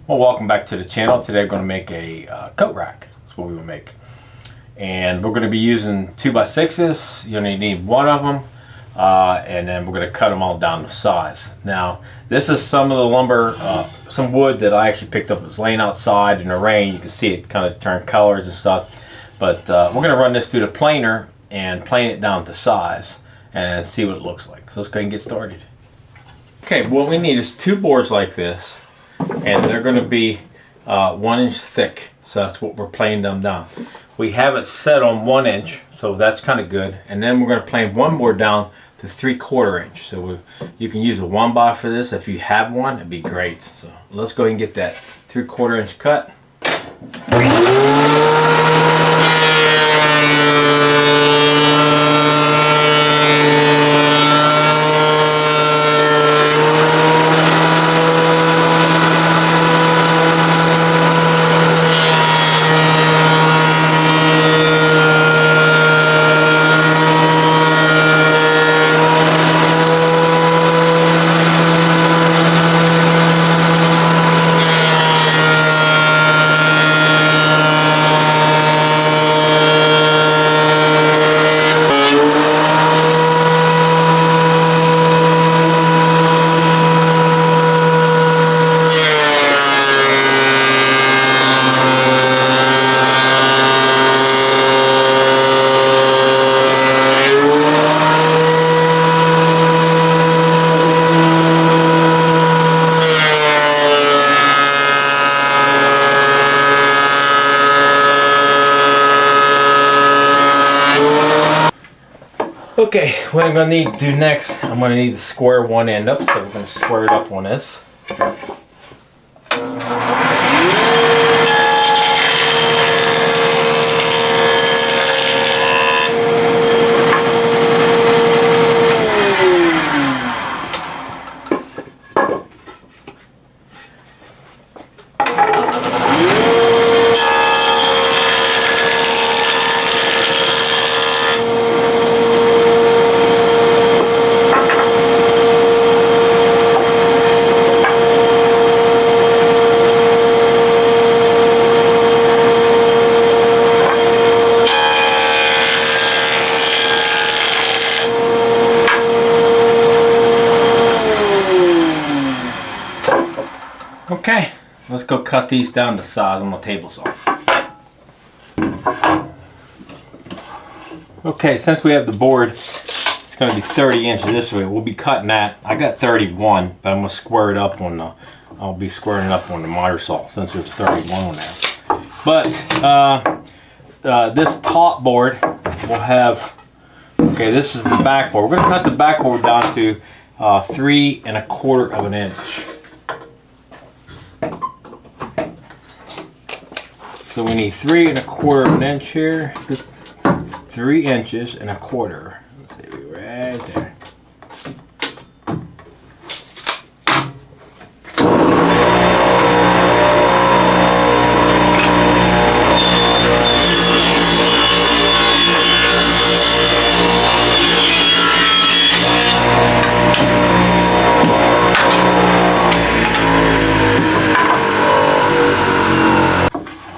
Well, welcome back to the channel. Today we're going to make a coat rack. That's what we will make. And we're going to be using 2x6s. You only need one of them. And then we're going to cut them all down to size. Now, this is some of the lumber, some wood that I actually picked up. It was laying outside in the rain. You can see it kind of turn colors and stuff. But we're going to run this through the planer and plane it down to size and see what it looks like. So let's go ahead and get started. Okay, what we need is two boards like this. And they're going to be 1 inch thick, so that's what we're planing them down. We have it set on 1 inch, so that's kind of good. And then we're going to plane one board down to 3/4 inch. So you can use a 1x for this. If you have one, it'd be great. So let's go ahead and get that 3/4 inch cut. Okay, what I'm going to need to do next, I'm going to need to square one end up, so we're going to square it up on this. Okay, let's go cut these down to size on the table saw. Okay, since we have the board, it's going to be 30 inches this way. We'll be cutting that. I got 31, but I'm going to square it up on the. I'll be squaring it up on the miter saw since there's 31 on there. But this top board will have. Okay, this is the back board. We're going to cut the back board down to 3 1/4 inch. So we need 3 1/4 inch here, 3 inches and 1/4. Let's see, right there.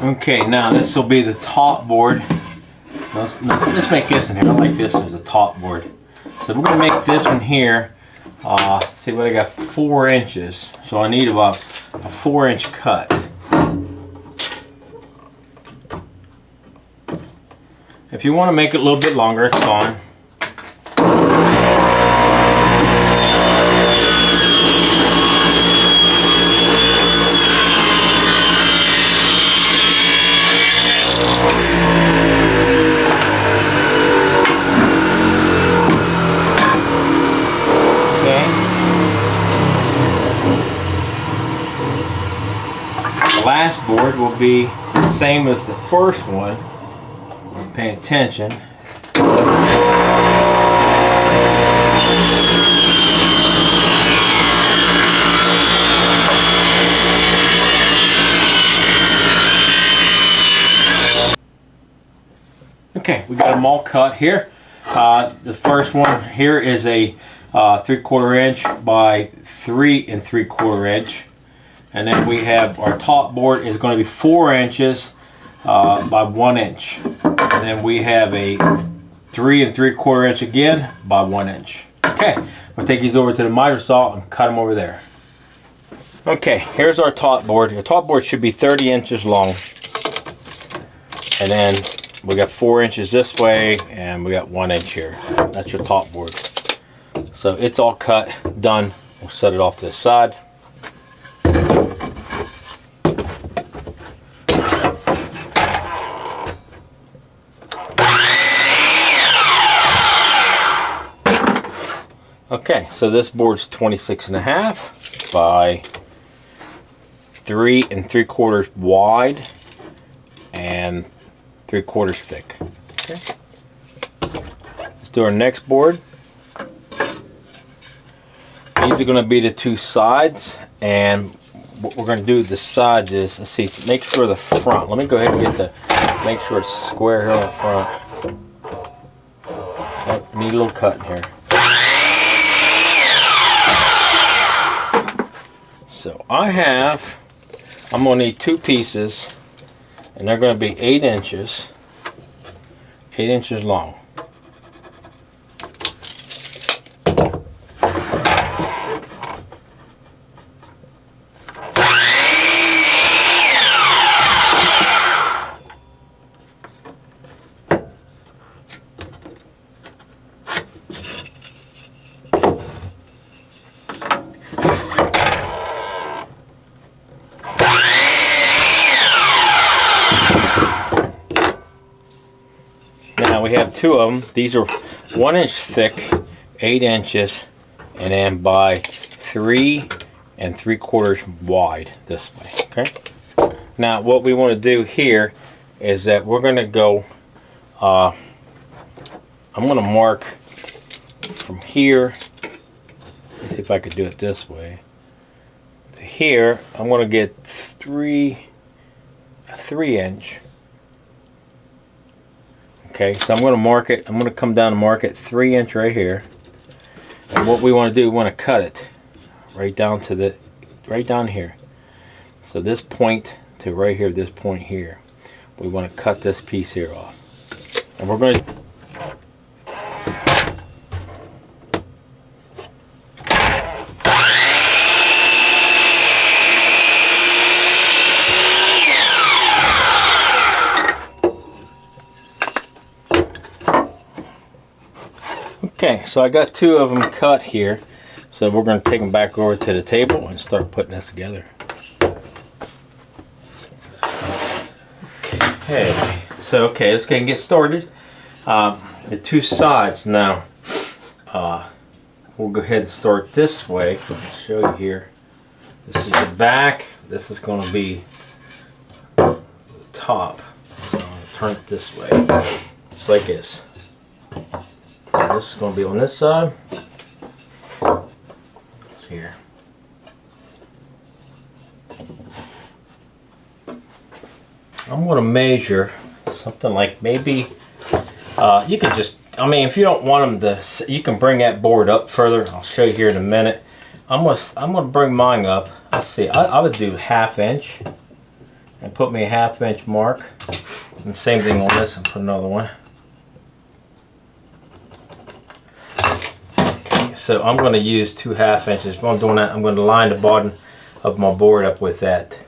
Okay, now this will be the top board. Let's make this in here. I like this as a top board. So we're going to make this one here. See what I got, 4 inches. So I need about a 4 inch cut. If you want to make it a little bit longer, it's fine. The last board will be the same as the first one. Pay attention. Okay, we got them all cut here. The first one here is a 3/4 inch by 3 3/4 inch. And then we have our top board is going to be 4 inches by 1 inch. And then we have a 3 3/4 inch again by 1 inch. Okay, we'll take these over to the miter saw and cut them over there. Okay, here's our top board. Your top board should be 30 inches long. And then we got 4 inches this way and we got 1 inch here. That's your top board. So it's all cut, done. We'll set it off to the side. Okay, so this board's 26.5 by 3 3/4 wide and 3/4 thick. Okay. Let's do our next board. These are going to be the 2 sides, and what we're going to do with the sides is, let's see, make sure the front. Let me go ahead and make sure it's square here on the front. Oh, need a little cut in here. So I'm going to need 2 pieces, and they're going to be 8 inches long. Now we have 2 of them. These are 1 inch thick, 8 inches, and then by 3 3/4 wide this way. Okay. Now what we want to do here is that we're going to go. I'm going to mark from here. Let's see if I could do it this way. To here, I'm going to get a 3 inch. Okay, so I'm going to mark it. I'm going to come down and mark it 3 inch right here. And what we want to do, we want to cut it right down to right down here. So this point to right here, this point here, we want to cut this piece here off. And we're going to Okay, so I got 2 of them cut here, so we're going to take them back over to the table and start putting this together. Okay, so let's go ahead and get started. The 2 sides now, we'll go ahead and start this way. I'll show you here. This is the back. This is going to be the top. So I'm going to turn it this way, just like this. This is going to be on this side. It's here. I'm going to measure something like maybe, you can just, I mean, if you don't want them to, you can bring that board up further. I'll show you here in a minute. I'm going to bring mine up. Let's see, I would do 1/2 inch and put me a 1/2 inch mark. And same thing on this, and put another one. So I'm going to use 2 1/2 inches. While I'm doing that, I'm going to line the bottom of my board up with that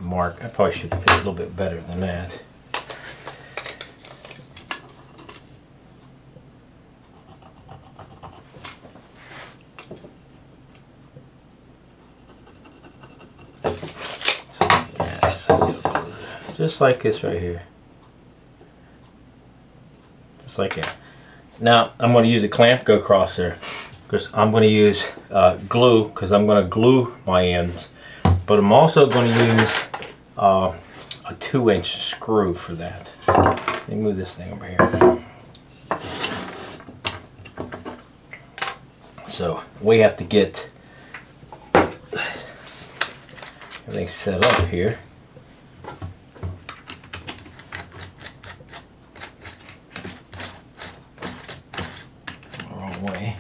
mark. I probably should fit a little bit better than that. So, just like this right here. Just like that. Now I'm going to use a clamp, go across there. Because I'm going to use glue, because I'm going to glue my ends, but I'm also going to use a 2 inch screw for that. Let me move this thing over here. So we have to get everything set up here. Wrong way.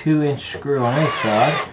2-inch screw on each side.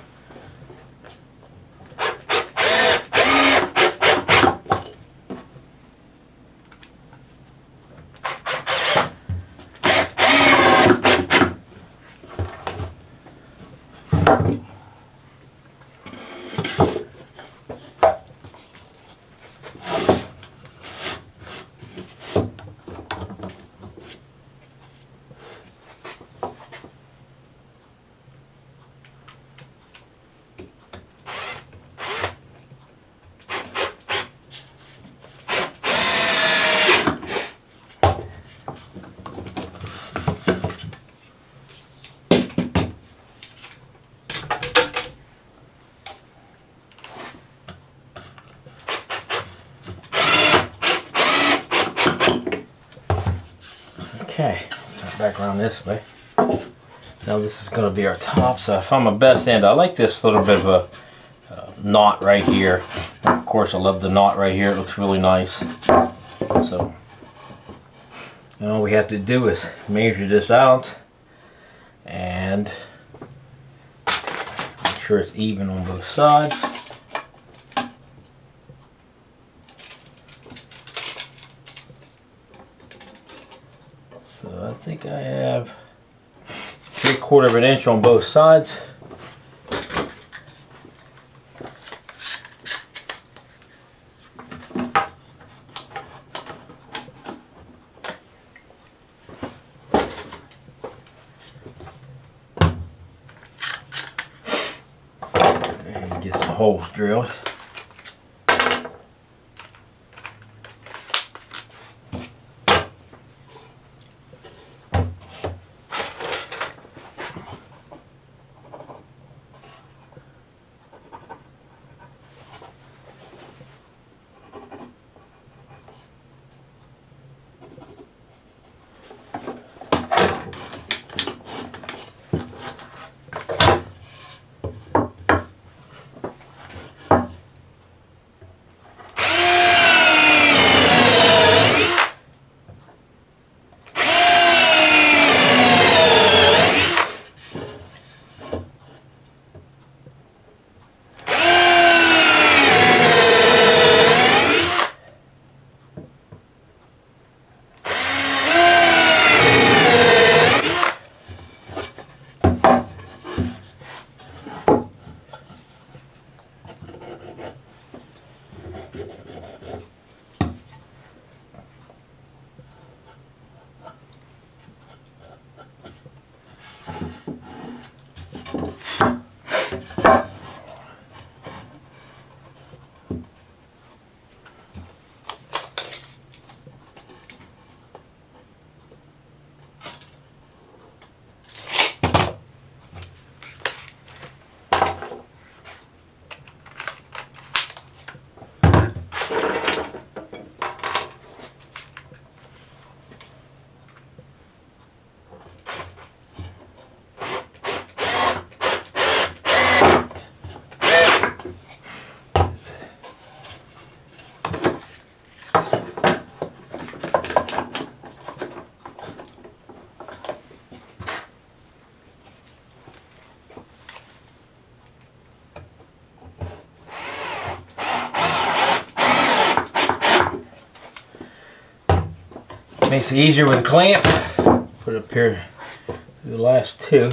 Okay, turn back around this way. Now this is going to be our top. So I found my best end. I like this little bit of a knot right here. Of course, I love the knot right here. It looks really nice. So all we have to do is measure this out and make sure it's even on both sides. So I think I have 3/4 of an inch on both sides. And get some holes drilled. Makes it easier with a clamp. Put it up here, the last two.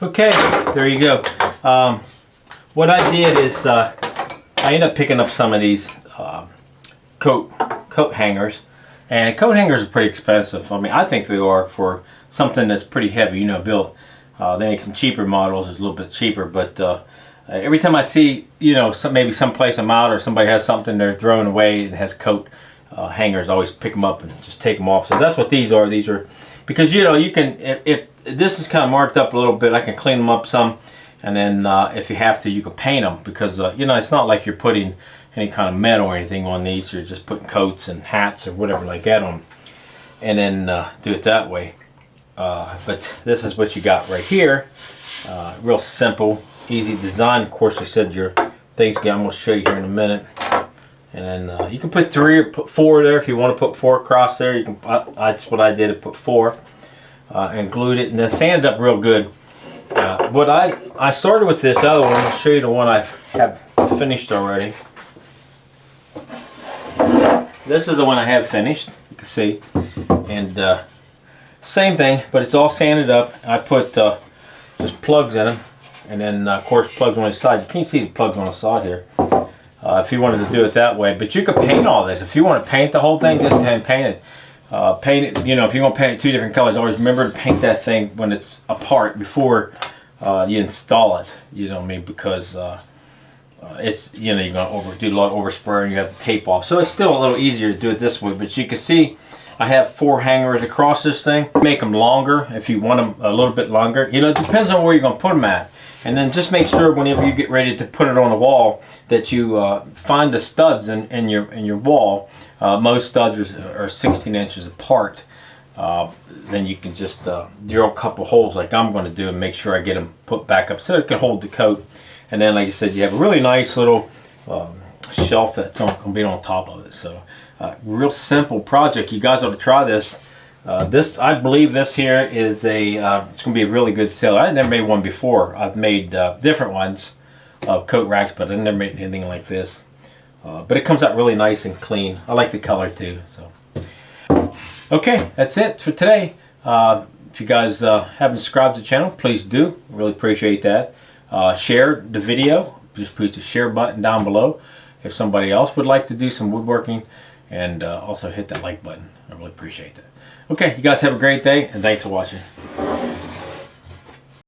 Okay, there you go. What I did is I ended up picking up some of these coat hangers. And coat hangers are pretty expensive. I mean, I think they are for something that's pretty heavy, you know, built. They make some cheaper models, it's a little bit cheaper, but every time I see, you know, maybe someplace I'm out or somebody has something they're throwing away and has coat hangers, I always pick them up and just take them off. So that's what these are. These are, because, you know, you can, if this is kind of marked up a little bit, I can clean them up some, and then if you have to, you can paint them, because, you know, it's not like you're putting any kind of metal or anything on these. You're just putting coats and hats or whatever like that on, and then do it that way. But this is what you got right here. Real simple, easy design. Of course, I said your things. I'm going to show you here in a minute. And then you can put 3 or put 4 there if you want to put 4 across there. You can. That's what I did. I put 4 and glued it, and then sanded up real good. What I started with this other one. I'll show you the one I have finished already. This is the one I have finished. You can see, and same thing, but it's all sanded up. I put just plugs in them, and then of course plugs on the side. You can't see the plugs on the side here. If you wanted to do it that way, but you could paint all this. If you want to paint the whole thing, just go ahead and paint it. Paint it. You know, if you're going to paint it 2 different colors, always remember to paint that thing when it's apart before you install it. You know what I mean? Because it's, you know, you're going to do a lot of overspray and you have the tape off. So it's still a little easier to do it this way. But you can see I have 4 hangers across this thing. Make them longer if you want them a little bit longer. You know, it depends on where you're going to put them at. And then just make sure whenever you get ready to put it on the wall that you find the studs in your wall. Most studs are 16 inches apart. Then you can just drill a couple holes like I'm going to do and make sure I get them put back up so it can hold the coat. And then, like I said, you have a really nice little shelf that's going to be on top of it. So real simple project. You guys ought to try this. I believe this here is it's going to be a really good seller. I never made one before. I've made different ones of coat racks, but I never made anything like this. But it comes out really nice and clean. I like the color too. So, okay, that's it for today. If you guys haven't subscribed to the channel, please do. Really appreciate that. Share the video. Just push the share button down below if somebody else would like to do some woodworking, and also hit that like button. I really appreciate that. Okay, you guys have a great day, and thanks for watching.